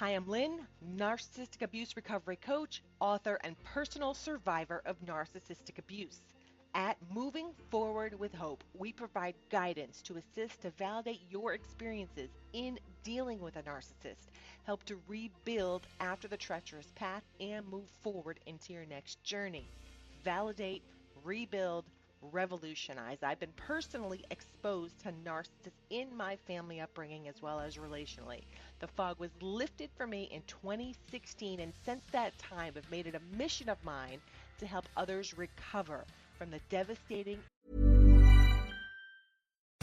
Hi, I'm Lynn, Narcissistic Abuse Recovery Coach, author, and personal survivor of narcissistic abuse. At Moving Forward with Hope, we provide guidance to assist to validate your experiences in dealing with a narcissist, help to rebuild after the treacherous path, and move forward into your next journey. Validate, rebuild, revolutionize. I've been personally exposed to narcissists in my family upbringing as well as relationally. The fog was lifted for me in 2016, and since that time I've made it a mission of mine to help others recover from the devastating...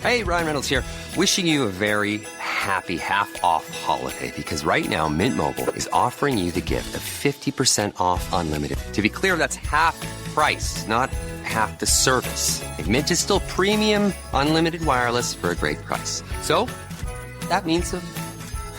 Hey, Ryan Reynolds here, wishing you a very happy half-off holiday, because right now Mint Mobile is offering you the gift of 50% off unlimited. To be clear, that's half price, not half the service. Mint is still premium unlimited wireless for a great price. So that means a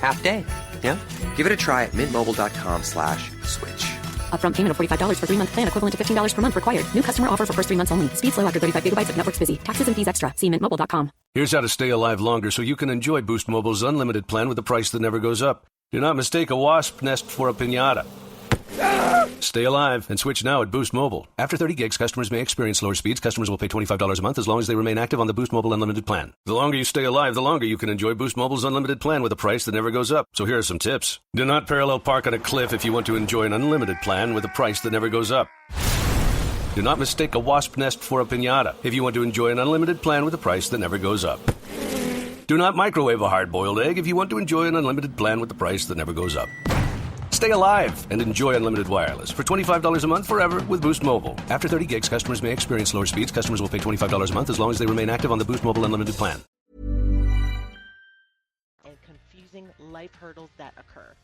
half day. Yeah? Give it a try at mintmobile.com/switch. Upfront payment of $45 for 3-month plan, equivalent to $15 per month required. New customer offer for first 3 months only. Speed slow after 35 gigabytes if network's busy. Taxes and fees extra. See mintmobile.com. Here's how to stay alive longer so you can enjoy Boost Mobile's unlimited plan with a price that never goes up. Do not mistake a wasp nest for a piñata. Stay alive and switch now at Boost Mobile. After 30 gigs, customers may experience slower speeds. Customers will pay $25 a month as long as they remain active on the Boost Mobile Unlimited plan. The longer you stay alive, the longer you can enjoy Boost Mobile's unlimited plan with a price that never goes up. So here are some tips. Do not parallel park on a cliff if you want to enjoy an unlimited plan with a price that never goes up. Do not mistake a wasp nest for a piñata if you want to enjoy an unlimited plan with a price that never goes up. Do not microwave a hard-boiled egg if you want to enjoy an unlimited plan with the price that never goes up. Stay alive and enjoy unlimited wireless for $25 a month forever with Boost Mobile. After 30 gigs, customers may experience slower speeds. Customers will pay $25 a month as long as they remain active on the Boost Mobile Unlimited plan. And confusing life hurdles that occur.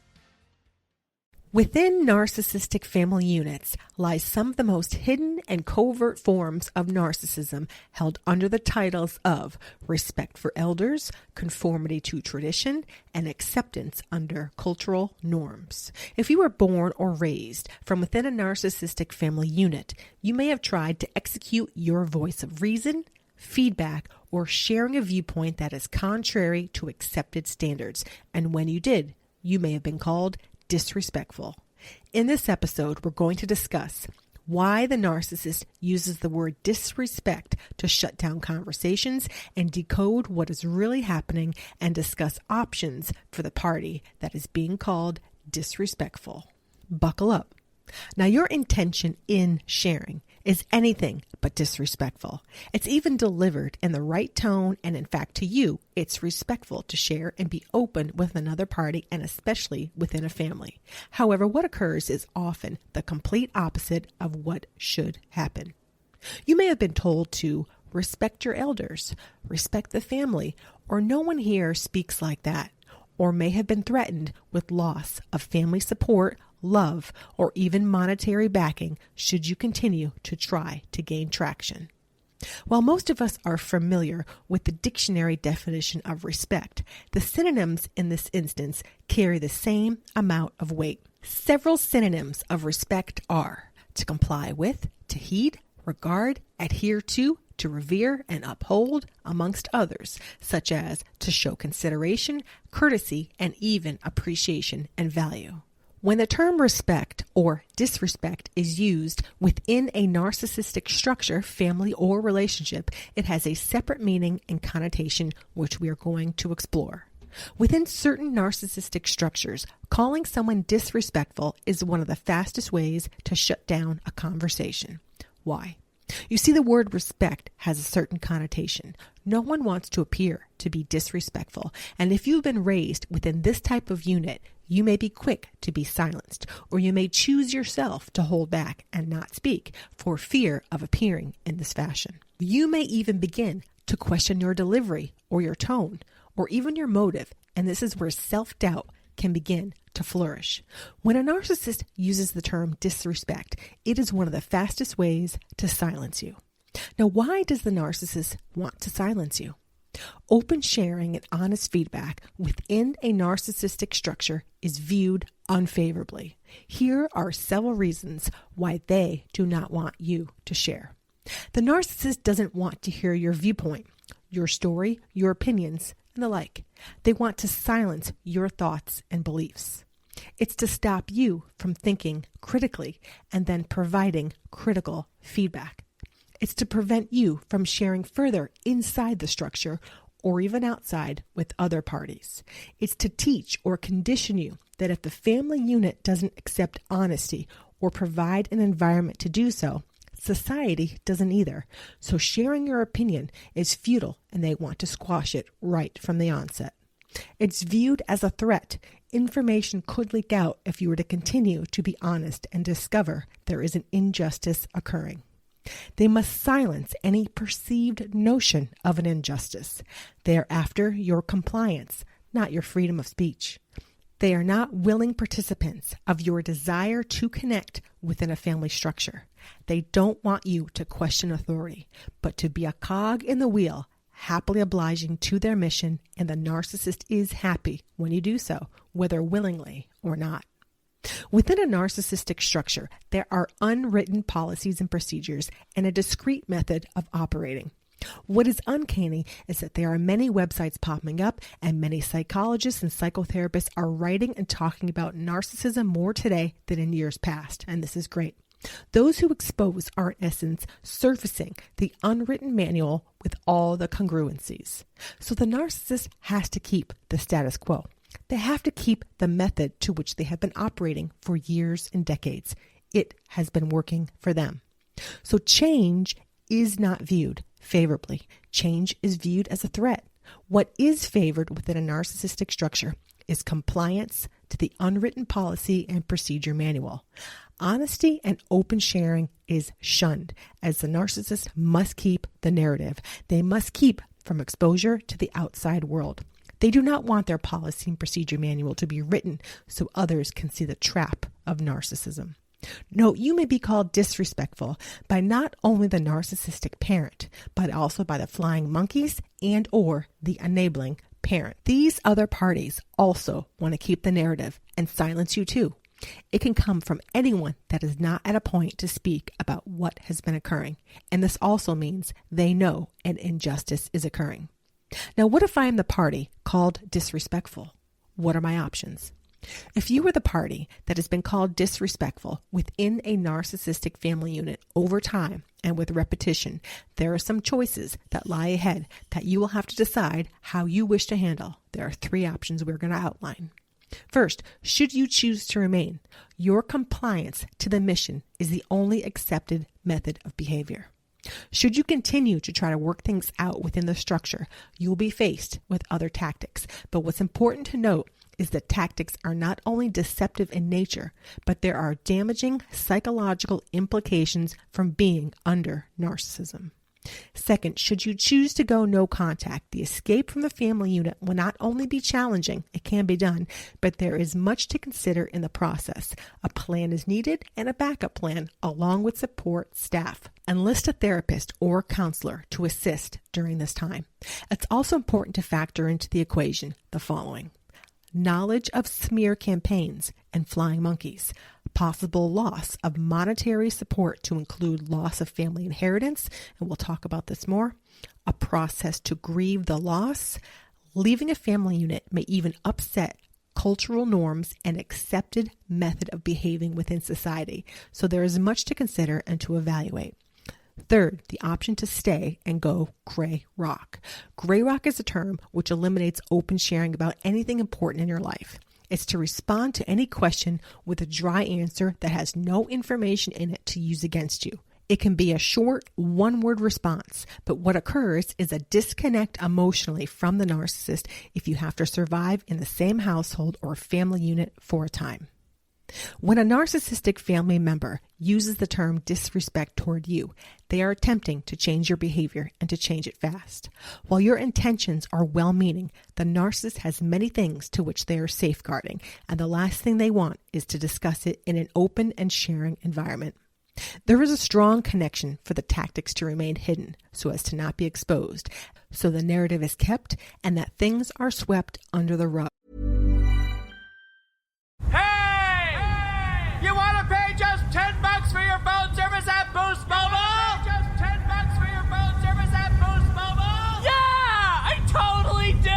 Within narcissistic family units lies some of the most hidden and covert forms of narcissism, held under the titles of respect for elders, conformity to tradition, and acceptance under cultural norms. If you were born or raised from within a narcissistic family unit, you may have tried to execute your voice of reason, feedback, or sharing a viewpoint that is contrary to accepted standards. And when you did, you may have been called disrespectful. In this episode, we're going to discuss why the narcissist uses the word disrespect to shut down conversations and decode what is really happening, and discuss options for the party that is being called disrespectful. Buckle up. Now, your intention in sharing is anything but disrespectful. It's even delivered in the right tone, and in fact, to you, it's respectful to share and be open with another party, and especially within a family. However, what occurs is often the complete opposite of what should happen. You may have been told to respect your elders, respect the family, or no one here speaks like that, or may have been threatened with loss of family support, love, or even monetary backing should you continue to try to gain traction. While most of us are familiar with the dictionary definition of respect, the synonyms in this instance carry the same amount of weight. Several synonyms of respect are to comply with, to heed, regard, adhere to revere, and uphold, amongst others, such as to show consideration, courtesy, and even appreciation and value. When the term respect or disrespect is used within a narcissistic structure, family, or relationship, it has a separate meaning and connotation which we are going to explore. Within certain narcissistic structures, calling someone disrespectful is one of the fastest ways to shut down a conversation. Why? You see, the word respect has a certain connotation. No one wants to appear to be disrespectful, and if you've been raised within this type of unit, you may be quick to be silenced, or you may choose yourself to hold back and not speak for fear of appearing in this fashion. You may even begin to question your delivery or your tone or even your motive, and this is where self-doubt can begin to flourish. When a narcissist uses the term disrespect, it is one of the fastest ways to silence you. Now, why does the narcissist want to silence you? Open sharing and honest feedback within a narcissistic structure is viewed unfavorably. Here are several reasons why they do not want you to share. The narcissist doesn't want to hear your viewpoint, your story, your opinions, and the like. They want to silence your thoughts and beliefs. It's to stop you from thinking critically and then providing critical feedback. It's to prevent you from sharing further inside the structure or even outside with other parties. It's to teach or condition you that if the family unit doesn't accept honesty or provide an environment to do so, society doesn't either. So sharing your opinion is futile and they want to squash it right from the onset. It's viewed as a threat. Information could leak out if you were to continue to be honest and discover there is an injustice occurring. They must silence any perceived notion of an injustice. They are after your compliance, not your freedom of speech. They are not willing participants of your desire to connect within a family structure. They don't want you to question authority, but to be a cog in the wheel, happily obliging to their mission, and the narcissist is happy when you do so, whether willingly or not. Within a narcissistic structure, there are unwritten policies and procedures and a discrete method of operating. What is uncanny is that there are many websites popping up and many psychologists and psychotherapists are writing and talking about narcissism more today than in years past, and this is great. Those who expose are in essence surfacing the unwritten manual with all the congruencies. So the narcissist has to keep the status quo. They have to keep the method to which they have been operating for years and decades. It has been working for them. So change is not viewed favorably. Change is viewed as a threat. What is favored within a narcissistic structure is compliance to the unwritten policy and procedure manual. Honesty and open sharing is shunned, as the narcissist must keep the narrative. They must keep from exposure to the outside world. They do not want their policy and procedure manual to be written so others can see the trap of narcissism. No, you may be called disrespectful by not only the narcissistic parent, but also by the flying monkeys and or the enabling parent. These other parties also want to keep the narrative and silence you too. It can come from anyone that is not at a point to speak about what has been occurring. And this also means they know an injustice is occurring. Now, what if I am the party called disrespectful? What are my options? If you were the party that has been called disrespectful within a narcissistic family unit over time and with repetition, there are some choices that lie ahead that you will have to decide how you wish to handle. There are 3 options we're going to outline. First, should you choose to remain, your compliance to the mission is the only accepted method of behavior. Should you continue to try to work things out within the structure, you'll be faced with other tactics. But what's important to note is that tactics are not only deceptive in nature, but there are damaging psychological implications from being under narcissism. Second, should you choose to go no contact, the escape from the family unit will not only be challenging, it can be done, but there is much to consider in the process. A plan is needed and a backup plan along with support staff. Enlist a therapist or counselor to assist during this time. It's also important to factor into the equation the following: knowledge of smear campaigns and flying monkeys, possible loss of monetary support to include loss of family inheritance, and we'll talk about this more, a process to grieve the loss. Leaving a family unit may even upset cultural norms and accepted method of behaving within society. So there is much to consider and to evaluate. Third, the option to stay and go gray rock. Gray rock is a term which eliminates open sharing about anything important in your life. It's to respond to any question with a dry answer that has no information in it to use against you. It can be a short, one-word response, but what occurs is a disconnect emotionally from the narcissist if you have to survive in the same household or family unit for a time. When a narcissistic family member uses the term disrespect toward you, they are attempting to change your behavior and to change it fast. While your intentions are well-meaning, the narcissist has many things to which they are safeguarding, and the last thing they want is to discuss it in an open and sharing environment. There is a strong connection for the tactics to remain hidden so as to not be exposed, so the narrative is kept and that things are swept under the rug. You want to pay just $10 for your phone service at Boost Mobile? Just $10 for your phone service at Boost Mobile? Yeah, I totally do.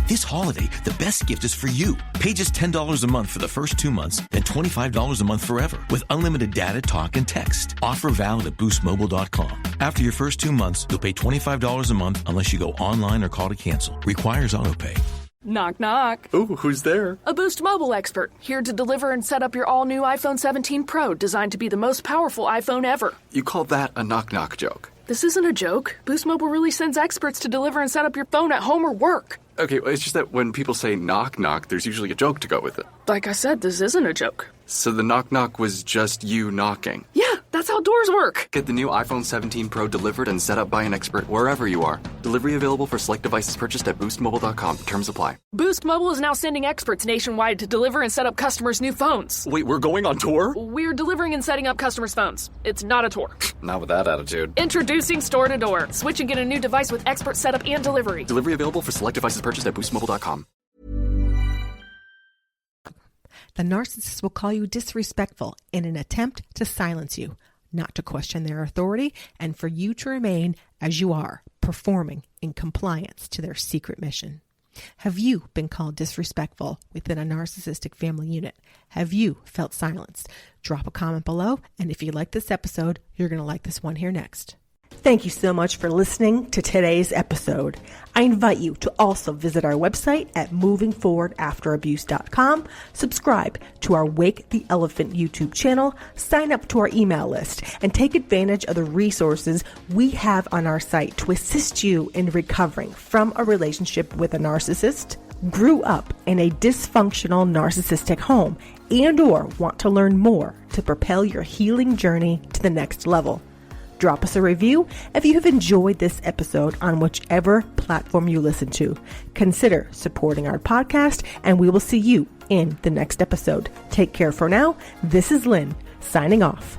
This holiday, the best gift is for you. Pay just $10 a month for the first 2 months, then $25 a month forever with unlimited data, talk, and text. Offer valid at boostmobile.com. After your first 2 months, you'll pay $25 a month unless you go online or call to cancel. Requires autopay. Knock, knock. Ooh, who's there? A Boost Mobile expert, here to deliver and set up your all-new iPhone 17 Pro, designed to be the most powerful iPhone ever. You call that a knock-knock joke? This isn't a joke. Boost Mobile really sends experts to deliver and set up your phone at home or work. Okay, it's just that when people say knock-knock, there's usually a joke to go with it. Like I said, this isn't a joke. So the knock-knock was just you knocking? Yeah, that's how doors work. Get the new iPhone 17 Pro delivered and set up by an expert wherever you are. Delivery available for select devices purchased at boostmobile.com. Terms apply. Boost Mobile is now sending experts nationwide to deliver and set up customers' new phones. Wait, we're going on tour? We're delivering and setting up customers' phones. It's not a tour. Not with that attitude. Introducing Store to Door. Switch and get a new device with expert setup and delivery. Delivery available for select devices purchased at boostmobile.com. The narcissist will call you disrespectful in an attempt to silence you, not to question their authority, and for you to remain as you are, performing in compliance to their secret mission. Have you been called disrespectful within a narcissistic family unit? Have you felt silenced? Drop a comment below, and if you like this episode, you're going to like this one here next. Thank you so much for listening to today's episode. I invite you to also visit our website at movingforwardafterabuse.com, subscribe to our Wake the Elephant YouTube channel, sign up to our email list, and take advantage of the resources we have on our site to assist you in recovering from a relationship with a narcissist, grew up in a dysfunctional narcissistic home, and or want to learn more to propel your healing journey to the next level. Drop us a review if you have enjoyed this episode on whichever platform you listen to. Consider supporting our podcast, and we will see you in the next episode. Take care for now. This is Lynn, signing off.